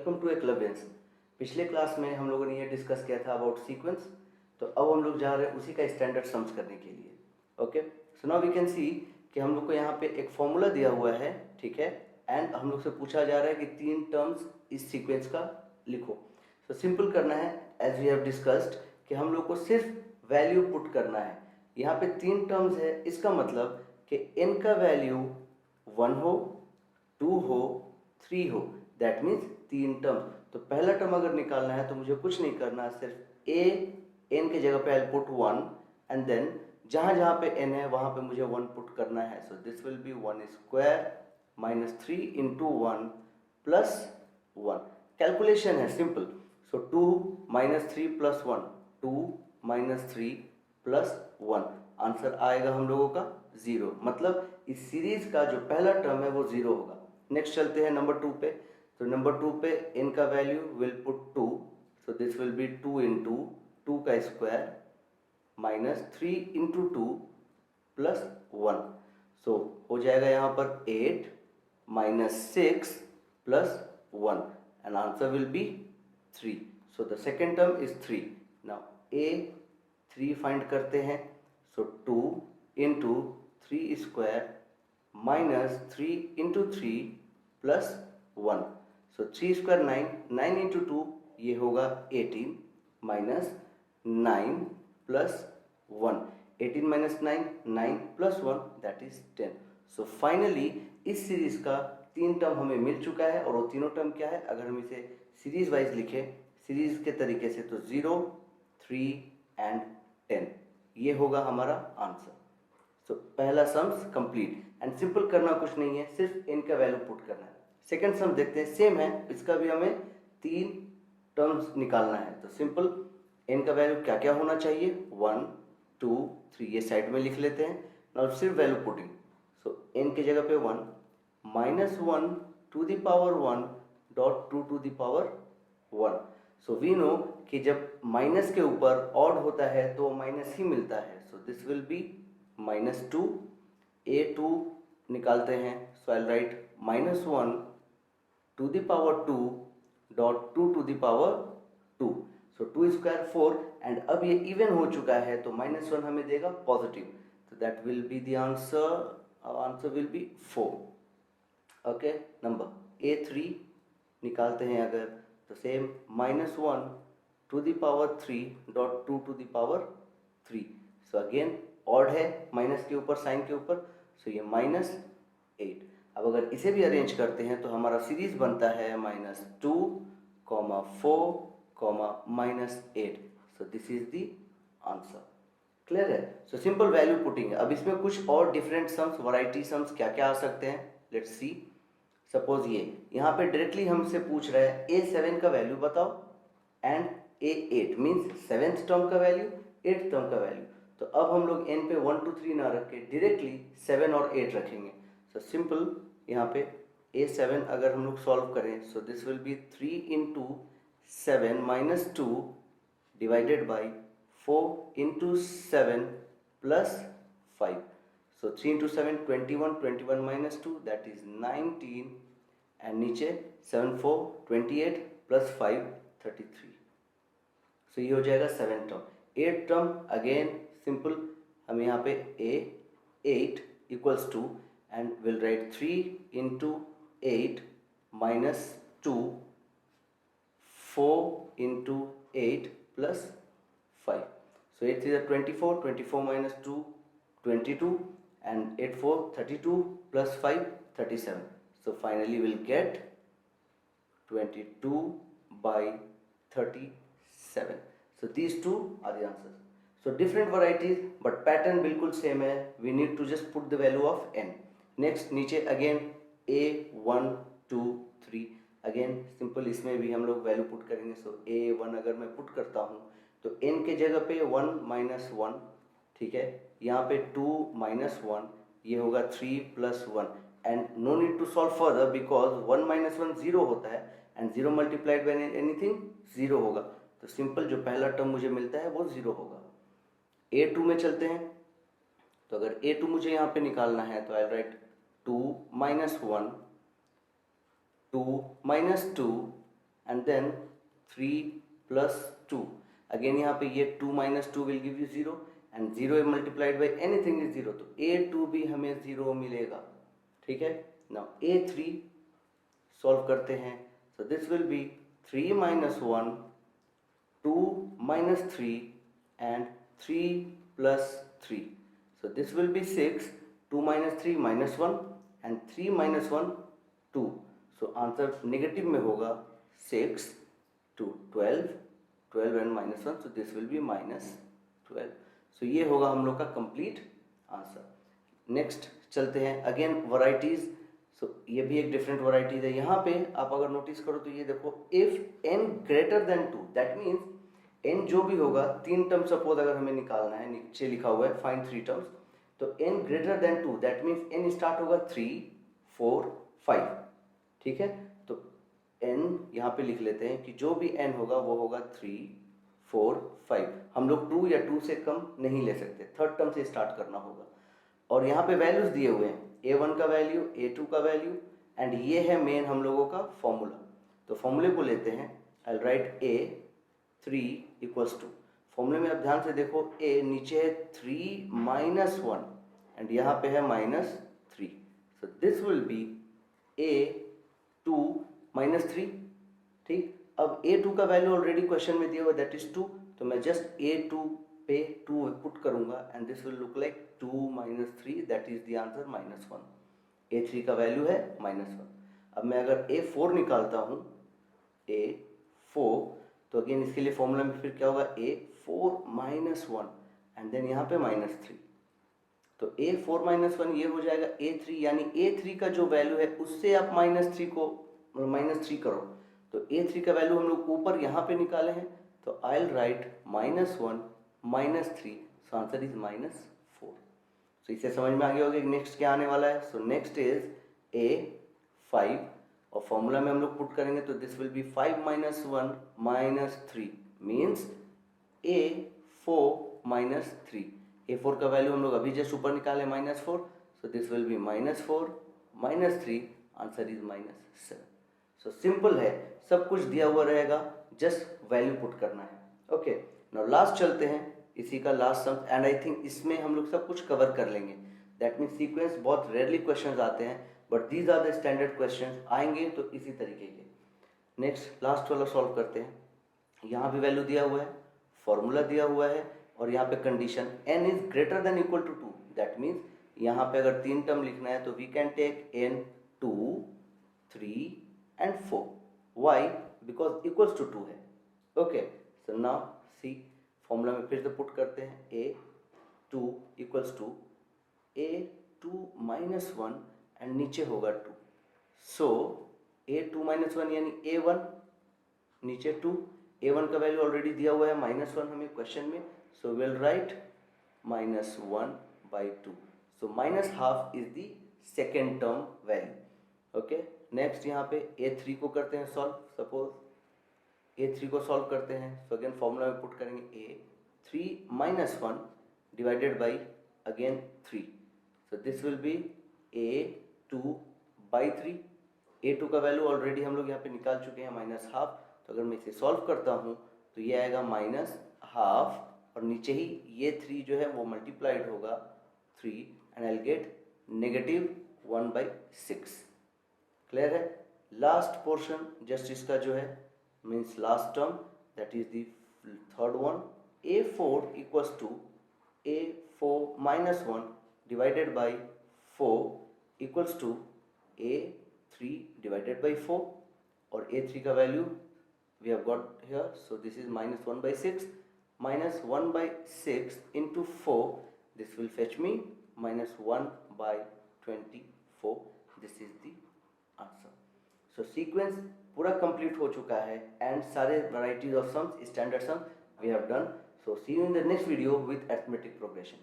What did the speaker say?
Welcome to एक्लवेंस। पिछले class में हम लोगों ने ये डिस्कस किया था अबाउट सीक्वेंस। तो अब हम लोग जा रहे हैं उसी का स्टैंडर्ड सम्स करने के लिए। Okay, so now we can see कि हम लोग को यहाँ पे एक फॉर्मूला दिया हुआ है, ठीक है, एंड हम लोग से पूछा जा रहा है कि 3 टर्म्स इस सीक्वेंस का लिखो। तो सिंपल करना है एज वी हैव डिस्कस्ड कि हम लोग को सिर्फ वैल्यू पुट करना है। यहाँ पे 3 टर्म्स है, इसका मतलब कि n का वैल्यू 1 हो, 2 हो, 3 हो, दैट मीन्स 3 टर्म। तो पहला टर्म अगर निकालना है तो मुझे कुछ नहीं करना, सिर्फ a n के जगह पे आई पुट 1 एंड देन जहाँ जहाँ पे n है वहाँ पे मुझे 1 पुट करना है। So this will B 1 square minus 3 into 1 plus 1। Calculation है सिंपल। सो 2 minus 3 plus 1, 2 minus 3 plus 1, answer आएगा हम लोगों का 0। मतलब इस सीरीज का जो पहला टर्म है वो 0 होगा। नेक्स्ट चलते हैं नंबर 2 पे। तो नंबर 2 पे n का value will put 2, so this will B 2 into 2 का स्क्वायर माइनस 3 इंटू 2 प्लस 1। सो हो जाएगा यहाँ पर 8 minus 6 plus 1 and answer will B 3। So the second term is 3। Now a 3 find करते हैं। सो 2 into 3 square minus 3 into 3 plus 1। सो 3 square 9, 9 into 2 ये होगा 18 minus 9 plus 1। 18 minus 9, 9 plus 1 that is 10। So finally इस series का 3 टर्म हमें मिल चुका है। और वो तीनों टर्म क्या है, अगर हम इसे सीरीज वाइज लिखे सीरीज के तरीके से तो 0, 3 एंड 10, ये होगा हमारा आंसर। सो पहला सम्स कंप्लीट एंड सिंपल करना कुछ नहीं है, सिर्फ n का वैल्यू पुट करना है। सेकंड सम देखते हैं, सेम है, इसका भी हमें 3 टर्म्स निकालना है। तो सिंपल n का वैल्यू क्या क्या होना चाहिए, 1, 2, 3, ये साइड में लिख लेते हैं। नाउ सिर्फ वैल्यू पुटिंग। सो n की जगह पे 1 minus 1 to the power 1 dot 2 to the power 1। So we know कि जब माइनस के ऊपर ऑड होता है तो माइनस ही मिलता है। So this will be minus 2, a2 निकालते हैं। So I write minus 1 to the power 2 dot 2 to the power 2। So 2 square 4 and अब ये इवन हो चुका है तो माइनस 1 हमें देगा पॉजिटिव। तो that will be the answer, answer will be 4। Okay, number a3 निकालते हैं अगर तो same minus 1 to the power 3 dot 2 to the power 3। So again odd है माइनस के ऊपर, साइन के ऊपर, सो ये माइनस 8। अब अगर इसे भी अरेंज करते हैं तो हमारा सीरीज बनता है minus 2, 4, minus 8। So this is the answer. Clear है? सो सिंपल वैल्यू पुटिंग है। अब इसमें कुछ और डिफरेंट सम्स, वैरायटी सम्स क्या क्या आ सकते हैं, लेट्स सी। सपोज ये यहाँ पे डायरेक्टली हमसे पूछ रहा है a7 का वैल्यू बताओ and a8 means 7th term का वैल्यू, 8th टर्म का वैल्यू। तो अब हम लोग n पे 1, 2, 3 ना रख के डायरेक्टली 7 और 8 रखेंगे। सो सिंपल यहाँ पे a7 अगर हम लोग सॉल्व करें, सो this will B 3 into 7 minus 2 divided by 4 into 7 plus 5। So 3 into 7 21, 21 minus 2 that is 19 and नीचे 7 4 28 plus 5 33। So ये हो जाएगा 7 टर्म। 8 टर्म अगेन सिंपल, हम यहाँ पे a8 equals to and we'll write 3 into 8 minus 2, 4 into 8 plus 5। So 8 is 24, 24 minus 2 22 and 8 4 32 plus 5 37। So finally we'll get 22 by 37। So these two are the answers। So different varieties but pattern बिल्कुल same है। We need to just put the value of n। Next नीचे again a1 2 3 again simple, इसमें भी हम लोग value put करेंगे। सो a1 अगर मैं पुट करता हूँ तो n के जगह पे 1 माइनस 1, ठीक है, यहाँ पे 2 माइनस 1, ये होगा 3 plus 1 and no need to solve further because 1 minus 1 0 होता है एंड 0 मल्टीप्लाइड बाय एनीथिंग 0 होगा। तो सिंपल जो पहला टर्म मुझे मिलता है वो 0 होगा। a2 में चलते हैं। तो अगर a2 मुझे यहाँ पे निकालना है तो I write 2 minus 1, 2 minus 2 and then 3 plus 2. Again यहाँ पे ये 2 minus 2 will give you 0 and 0 multiplied by anything is 0, तो a2 भी हमें 0 मिलेगा, ठीक है। now a3 सॉल्व करते हैं, so this will be 3 minus 1, 2 minus 3 and 3 plus 3, so this will be 6, 2 minus 3 minus 1 and 3 minus 1 2, so answer negative में होगा 6 to 12, 12 and minus 1, so this will be minus 12, so ये होगा हम लोग का complete answer. Next चलते हैं, again varieties, सो ये भी एक डिफरेंट वैरायटीज है। यहाँ पे आप अगर नोटिस करो तो ये देखो, if n greater than 2, that means n जो भी होगा, 3 टर्म सपोज अगर हमें निकालना है, नीचे लिखा हुआ है फाइंड 3 टर्म्स, तो n greater than 2 that means n start होगा 3, 4, 5, ठीक है। तो n यहाँ पे लिख लेते हैं कि जो भी n होगा वो होगा 3, 4, 5, हम लोग 2 या 2 से कम नहीं ले सकते, थर्ड टर्म से स्टार्ट करना होगा। और यहाँ पे वैल्यूज दिए हुए हैं, a1 का वैल्यू, a2 का वैल्यू एंड ये है मेन हम लोगों का फॉर्मूला। तो फॉर्मूले को लेते हैं, आई राइट a3 इक्वल्स टू, फॉर्मूले में आप ध्यान से देखो, a नीचे है 3 minus 1 एंड यहाँ पे है -3, सो this will B a2 minus 3, ठीक। अब a2 का वैल्यू ऑलरेडी क्वेश्चन में दिया हुआ दैट इज 2, तो मैं जस्ट a2 पे 2 पुट करूंगा and this will look like 2 minus 3, that is the answer -1। a3 का वैल्यू है -1। अब मैं अगर a4 निकालता हूँ, a4, तो अगेन इसके लिए फॉर्मूला में फिर क्या होगा, a4 minus 1 एंड देन यहाँ पे -3, तो a4 minus 1 ये हो जाएगा a3, यानी a3 का जो वैल्यू है उससे आप -3 करो, तो a3 का वैल्यू हम लोग ऊपर यहाँ पे निकाले हैं, तो I will write -1 -3, so answer is -4। सो इसे समझ में आ गया होगा नेक्स्ट क्या आने वाला है। सो नेक्स्ट इज a5 और फॉर्मूला में हम लोग पुट करेंगे, तो this will B 5 minus 1 -3 means a4 -3, a4 का वैल्यू हम लोग अभी जस्ट ऊपर निकाले -4, सो this will be -4 -3, answer is -7। So simple है, सब कुछ दिया हुआ रहेगा, जस्ट वैल्यू पुट करना है। ओके, नाउ लास्ट चलते हैं, इसी का last sum, and I think इसमें हम लोग सब कुछ कवर कर लेंगे। दैट मीन्स सीक्वेंस बहुत रेयरली क्वेश्चंस आते हैं, but these are the standard questions, आएंगे तो इसी तरीके के। नेक्स्ट लास्ट वाला सॉल्व करते हैं, यहाँ भी वैल्यू दिया हुआ है, फॉर्मूला दिया हुआ है, और यहाँ पे condition n is greater than equal to 2, that means यहाँ पे अगर 3 टर्म लिखना है तो we can take n 2, 3 and 4, why, because equals to 2 है। Okay, so now see, formula में फिर से पुट करते हैं, a2 equals to a2 minus 1 and नीचे होगा 2, सो a2 minus 1 यानी a1, नीचे 2, a1 का वैल्यू ऑलरेडी दिया हुआ है -1 हमें क्वेश्चन में, so will write -1/2, so -half is the second term value. Okay, next यहाँ पे a3 को करते हैं सॉल्व, सपोज a3 को सॉल्व करते हैं, सो अगेन फॉर्मूला में पुट करेंगे a3 minus 1 divided by again 3, so this will B a2/3, a2 का वैल्यू ऑलरेडी हम लोग यहाँ पे निकाल चुके हैं -half, तो अगर मैं इसे सॉल्व करता हूँ तो ये आएगा -half, और नीचे ही ये 3 जो है वो मल्टीप्लाइड होगा 3 एंड आई गेट -1/6। क्लियर है। लास्ट पोर्शन जस्ट इसका जो है means last term, that is the third one, a4 equals to a4 minus 1 divided by 4 equals to a3 divided by 4, और a3 का value we have got here, so this is -1/6, -1/6 into 4, this will fetch me -1/24, this is the answer। so sequence पूरा complete हो चुका है and सारे varieties of sums, standard sums we have done। so see you in the next video with arithmetic progression।